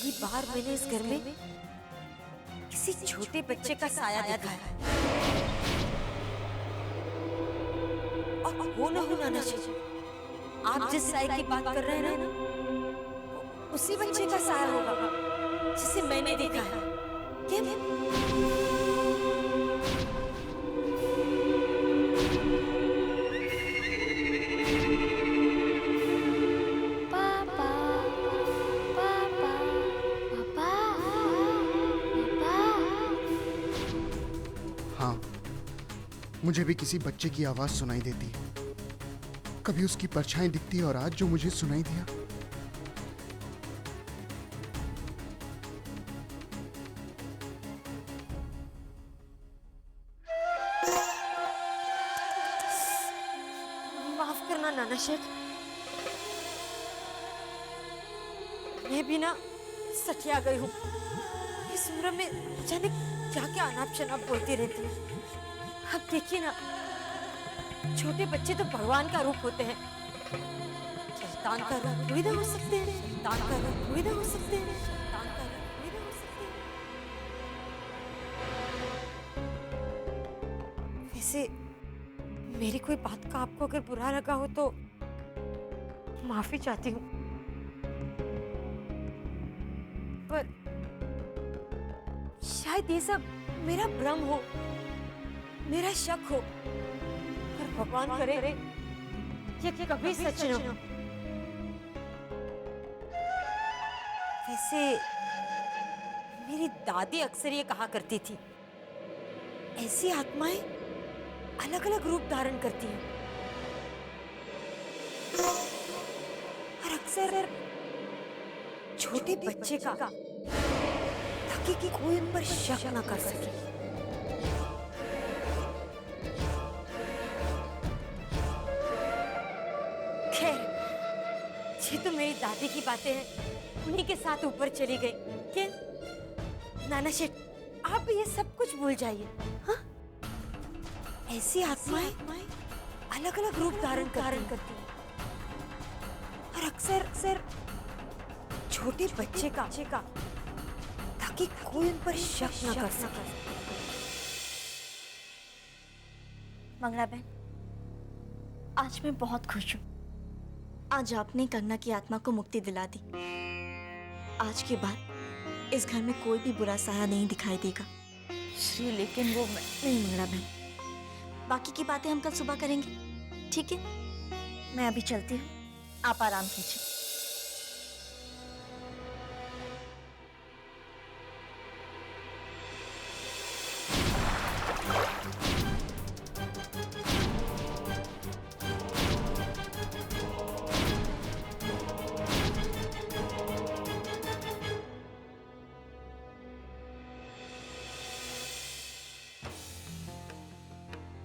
पहली बार मैंने इस घर में किसी छोटे बच्चे का साया देखा है। और हो ना हो नाना जी, आप जिस साए की बात कर रहे हैं ना, उसी बच्चे का साया होगा जिसे मैंने देखा है। क्या? पापा, पापा, पापा, पापा। हाँ, मुझे भी किसी बच्चे की आवाज सुनाई देती है। कभी उसकी परछाई दिखती है और आज जो मुझे सुनाई दिया, माफ करना नाना शेठ, मैं भी ना सठिया गई हूँ। इस उम्र में जाने क्या क्या अनाप शनाप बोलती रहती है। अब देखिए ना, छोटे बच्चे तो भगवान का रूप होते हैं। शैतान का रूप कोई ना हो सकते हैं, शैतान का रूप कोई ना हो सकते हैं, शैतान का रूप कोई ना हो सकते हैं। वैसे मेरी कोई बात का आपको अगर बुरा लगा हो तो माफी चाहती हूँ, पर शायद ये सब मेरा भ्रम हो, मेरा शक हो, पर भगवान करे ये कभी सच न हो। वैसे मेरी दादी अक्सर ये कहा करती थी, ऐसी आत्माएं अलग अलग रूप धारण करती हैं और अक्सर छोटे बच्चे का, ताकि कि कोई उन पर शक ना कर सके। खैर, ये तो मेरी दादी की बातें हैं, उन्हीं के साथ ऊपर चली गई। क्या नाना शेठ, आप ये सब कुछ भूल जाइए। हाँ, ऐसी आत्माएं अलग अलग रूप धारण करती हैं और अक्सर छोटे बच्चे का, ताकि कोई उन पर शक न कर सके। मंगला बहन, आज मैं बहुत खुश हूँ। आज आपने कंगना की आत्मा को मुक्ति दिला दी। आज के बाद इस घर में कोई भी बुरा साया नहीं दिखाई देगा। श्री, लेकिन वो नहीं मंगला बहन, बाकी की बातें हम कल सुबह करेंगे, ठीक है? मैं अभी चलती हूँ, आप आराम कीजिए।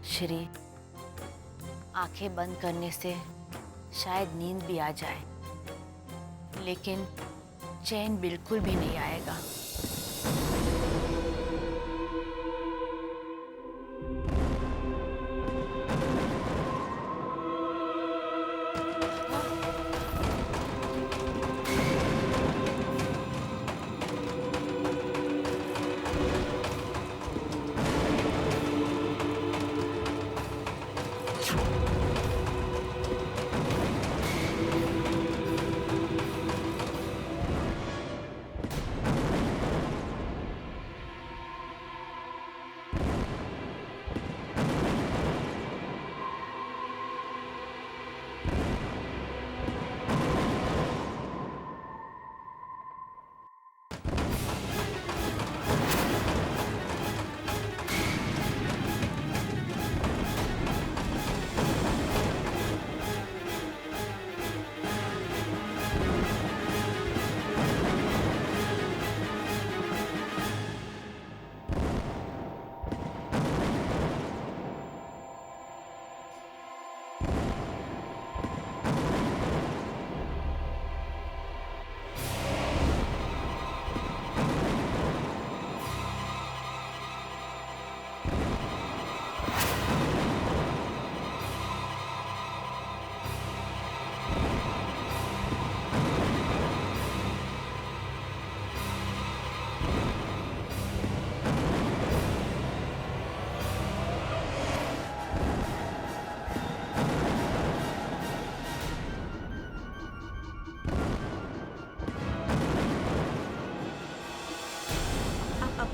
श्री, आंखें बंद करने से शायद नींद भी आ जाए, लेकिन चैन बिल्कुल भी नहीं आएगा।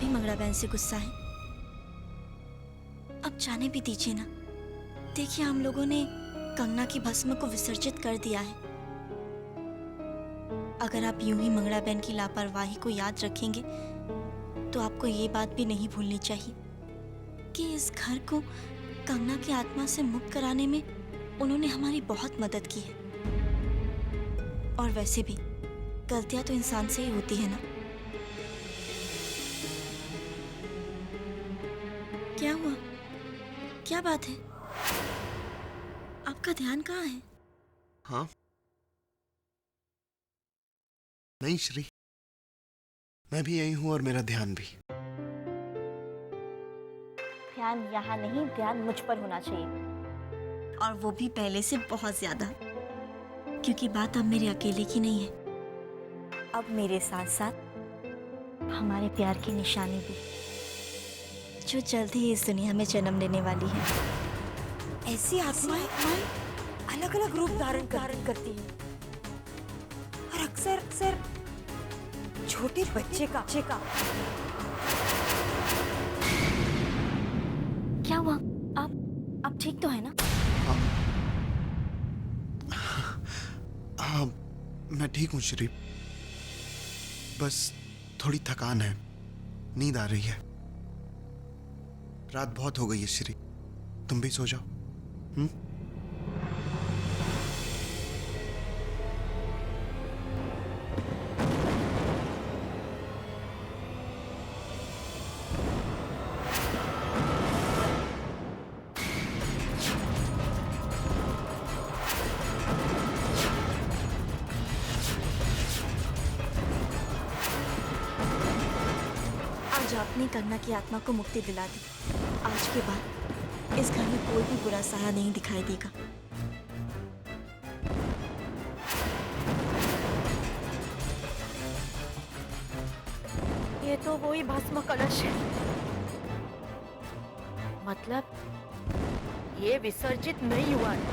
भी मंगला बहन से गुस्सा है? अब जाने भी दीजिए ना। देखिए, हम लोगों ने कंगना की भस्म को विसर्जित कर दिया है। अगर आप यूं ही मंगला बहन की लापरवाही को याद रखेंगे तो आपको ये बात भी नहीं भूलनी चाहिए कि इस घर को कंगना की आत्मा से मुक्त कराने में उन्होंने हमारी बहुत मदद की है। और वैसे भी गलतियां तो इंसान से ही होती है ना। क्या हुआ? क्या बात है? आपका ध्यान कहाँ है? हाँ, नहीं श्री, मैं भी यही हूं और मेरा ध्यान भी। ध्यान यहाँ नहीं, ध्यान मुझ पर होना चाहिए, और वो भी पहले से बहुत ज्यादा, क्योंकि बात अब मेरे अकेले की नहीं है। अब मेरे साथ साथ हमारे प्यार की निशानी भी, जो जल्द ही इस दुनिया में जन्म लेने वाली है। ऐसी आत्माएं अलग अलग रूप धारण करती हैं और अक्सर अक्सर छोटे बच्चे का। क्या हुआ? आप ठीक तो है ना? हाँ, मैं ठीक हूँ श्री, बस थोड़ी थकान है, नींद आ रही है। रात बहुत हो गई है श्री, तुम भी सो जाओ। आज आपने कंगना की आत्मा को मुक्ति दिला दी। आज के बाद इस घर में कोई भी बुरा सहा नहीं दिखाई देगा। ये तो वही भस्म कलश है। मतलब ये विसर्जित नहीं हुआ है।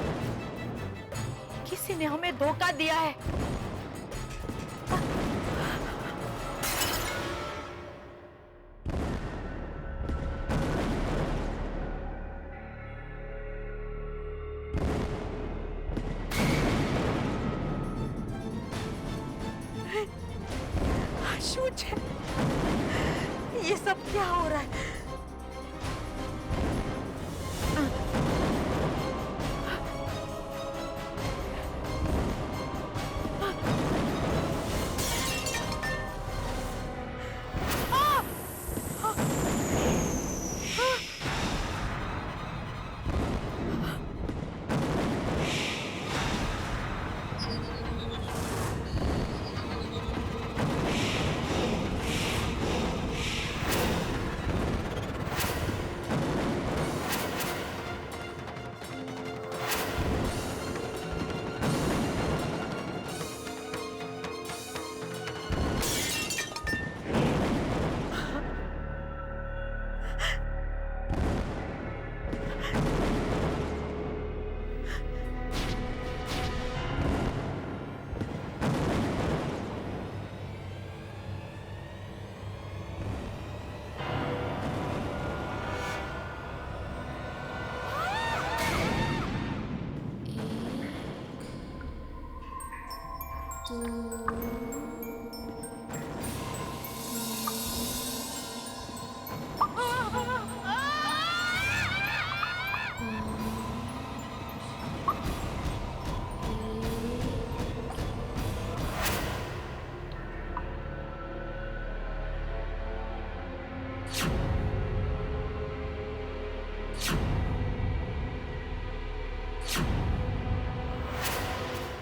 किसी ने हमें धोखा दिया है। आशुच है, ये सब क्या हो रहा है?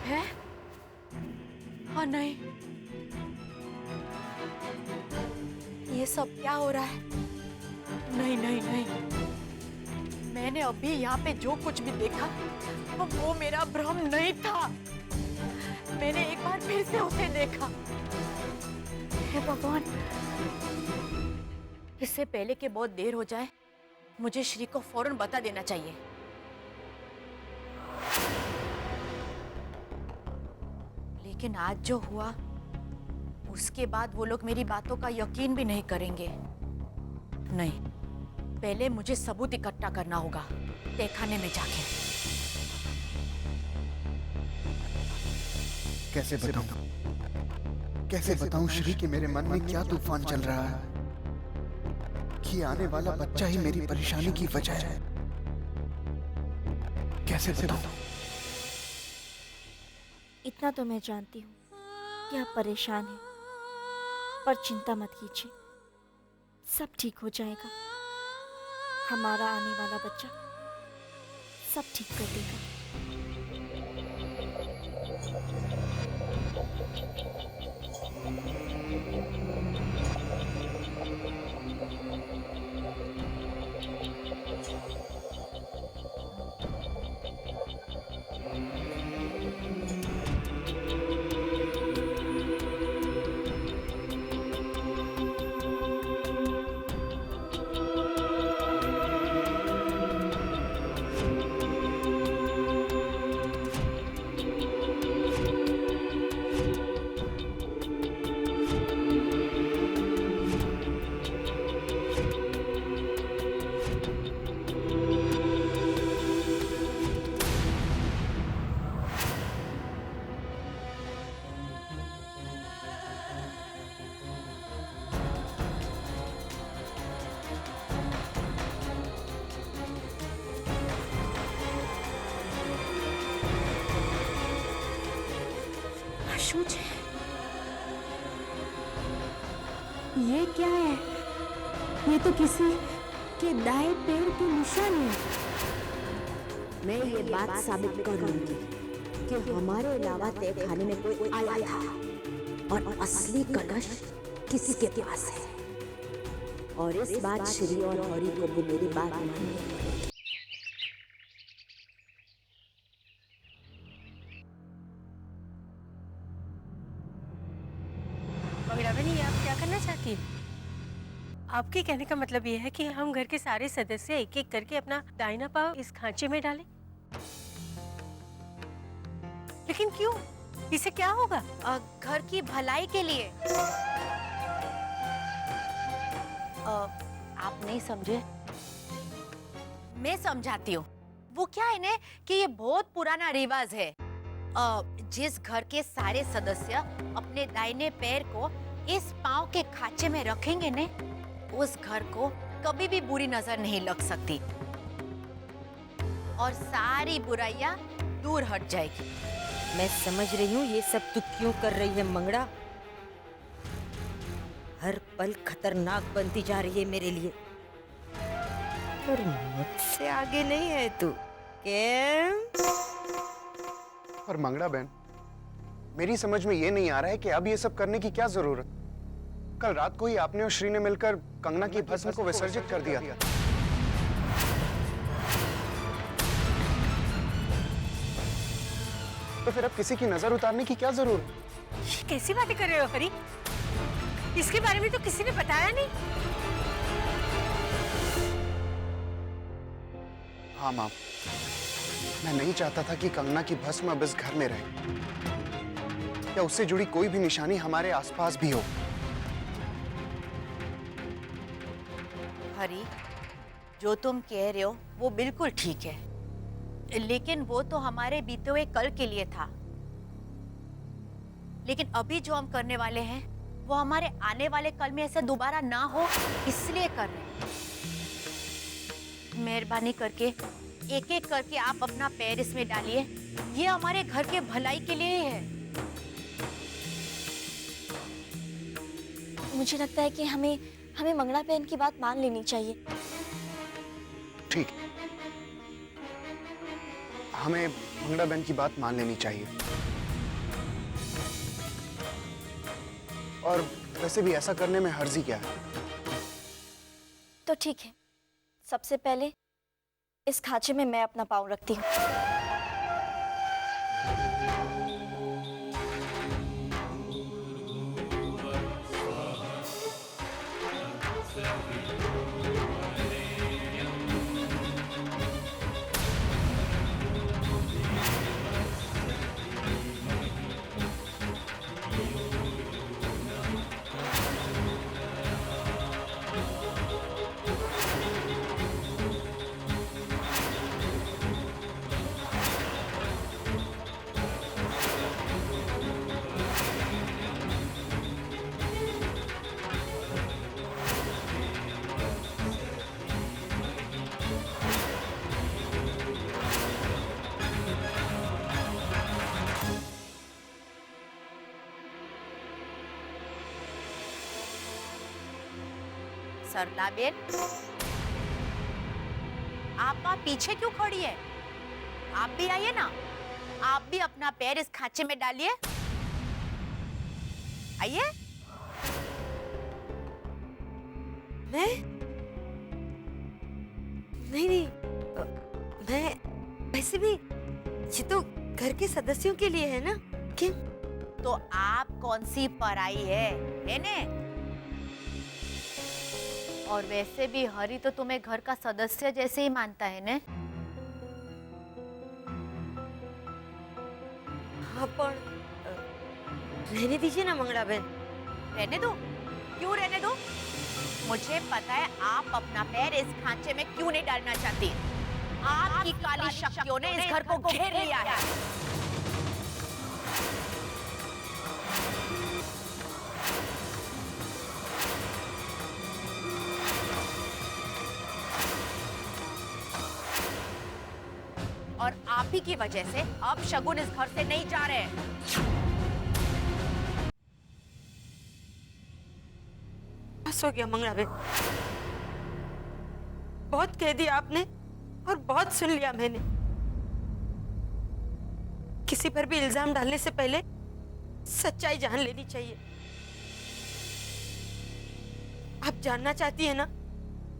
है? हाँ, नहीं, ये सब क्या हो रहा है? नहीं नहीं नहीं, मैंने अभी यहाँ पे जो कुछ भी देखा वो मेरा भ्रम नहीं था। मैंने एक बार फिर से उसे देखा। हे भगवान, इससे पहले कि बहुत देर हो जाए मुझे श्री को फौरन बता देना चाहिए। लेकिन आज जो हुआ उसके बाद वो लोग मेरी बातों का यकीन भी नहीं करेंगे। नहीं, पहले मुझे सबूत इकट्ठा करना होगा तहखाने में जाके। कैसे बताऊं श्री कि मेरे मन में क्या तूफान चल रहा है, कि आने वाला बच्चा ही मेरी परेशानी की वजह है। कैसे बताऊं? इतना तो मैं जानती हूँ कि आप परेशान हैं, पर चिंता मत कीजिए, सब ठीक हो जाएगा। हमारा आने वाला बच्चा सब ठीक कर देगा। आशुच, ये क्या है? ये तो किसी के दाएं पैर की निशान है। मैं ये बात साबित कर लूंगी कि हमारे अलावा तहखाने में कोई आया था और असली कलश किसके पास है। और इस बात श्री और हौरी को भी मेरी बात माननी पड़ेगी। मंगला बहनी, आप क्या करना चाहती हैं? आपके कहने का मतलब ये है कि हम घर के सारे सदस्य एक एक करके अपना दाहिना पांव इस खांचे में डालें? लेकिन क्यों? इससे क्या होगा? घर की भलाई के लिए। आप नहीं समझे? मैं समझाती हूँ। वो क्या है ना कि ये बहुत पुराना रिवाज है। जिस घर के सारे सदस्य अपने दाहिने पैर को इस पांव के खांचे में रखेंगे ने, उस घर को कभी भी बुरी नजर नहीं लग सकती और सारी बुराइयां दूर हट जाएगी। मैं समझ रही हूँ ये सब तू क्यों कर रही है मंगड़ा। हर पल खतरनाक बनती जा रही है मेरे लिए, पर मुझसे आगे नहीं है तू। क्या? पर मंगड़ा बहन, मेरी समझ में ये नहीं आ रहा है कि अब ये सब करने की क्या जरूरत। कल रात को ही आपने और श्री ने मिलकर कंगना की भस्म को विसर्जित कर दिया। तो फिर अब किसी की नजर उतारने की क्या जरूरत? ये कैसी बातें कर रहे हो हरी? इसके बारे में तो किसी ने बताया नहीं। हाँ माँ, मैं नहीं चाहता था कि कंगना की भस्म अब इस घर में रहे या उससे जुड़ी कोई भी निशानी हमारे आसपास भी हो। हरी, जो तुम कह रहे हो वो बिल्कुल ठीक है, लेकिन वो तो हमारे बीते हुए कल के लिए था। लेकिन अभी जो हम करने वाले हैं वो हमारे आने वाले कल में ऐसा दोबारा ना हो, इसलिए कर रहे हैं। मेहरबानी करके एक एक करके आप अपना पैर इसमें डालिए। ये हमारे घर के भलाई के लिए है। मुझे लगता है कि हमें मंगला बहन की बात मान लेनी चाहिए। ठीक, हमें मंगला बहन की बात मान लेनी चाहिए। और वैसे भी ऐसा करने में हर्जी क्या है? तो ठीक है, सबसे पहले इस खांचे में मैं अपना पाँव रखती हूँ। सरला बेन, आप वहां पीछे क्यों खड़ी है? आप भी आइए ना, आप भी अपना पैर इस खांचे में डालिए। आइए। मैं नहीं, मैं वैसे भी ये तो घर के सदस्यों के लिए है ना। क्यों? तो आप कौन सी पराई है ने? और वैसे भी हरी तो तुम्हें घर का सदस्य जैसे ही मानता है ने। हाँ पर रहने दीजिए ना मंगला बहन। रहने दो? क्यों रहने दो? मुझे पता है आप अपना पैर इस खांचे में क्यों नहीं डालना चाहती। आपकी काली शक्तियों ने इस घर को घेर लिया है। और आप ही की वजह से अब शगुन इस घर से नहीं जा रहे हैं। बस हो गया मंगला बहन, बहुत कह दिया आपने और बहुत सुन लिया मैंने। किसी पर भी इल्जाम डालने से पहले सच्चाई जान लेनी चाहिए। आप जानना चाहती है ना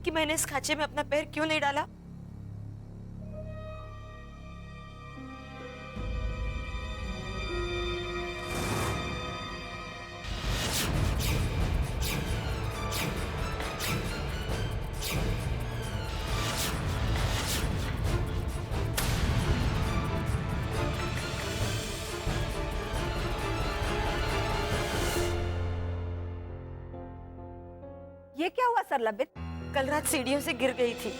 कि मैंने इस खांचे में अपना पैर क्यों नहीं डाला? ये क्या हुआ सरला बेन? कल रात सीढ़ियों से गिर गई थी।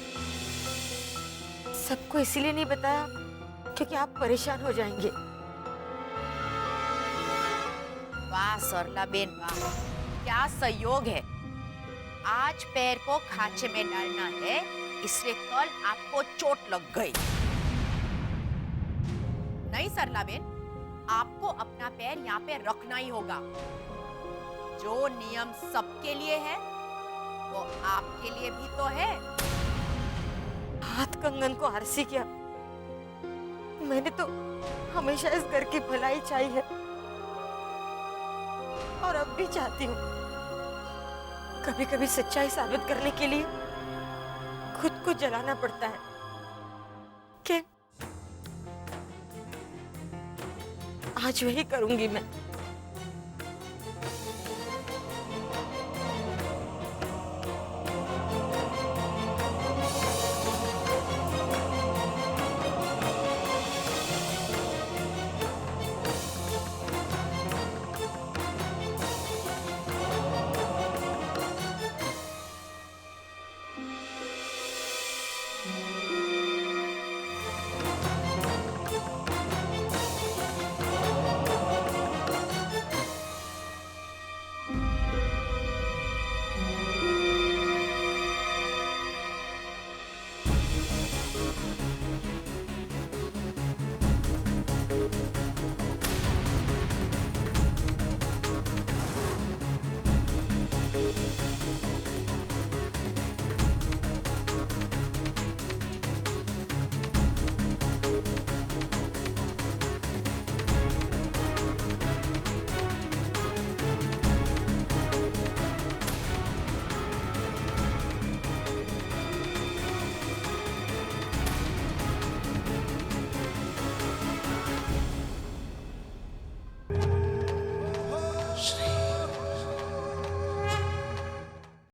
सबको इसीलिए नहीं बताया क्योंकि आप परेशान हो जाएंगे। वाह सरला बेन वाह, क्या संयोग है। आज पैर को खांचे में डालना है, इसलिए कल आपको चोट लग गई। नहीं सरला बेन, आपको अपना पैर यहाँ पे रखना ही होगा। जो नियम सबके लिए है वो आपके लिए भी तो है। हाथ कंगन को आरसी किया। मैंने तो हमेशा इस घर की भलाई चाही है और अब भी चाहती हूँ। कभी कभी सच्चाई साबित करने के लिए खुद को जलाना पड़ता है। क्या? आज वही करूंगी मैं।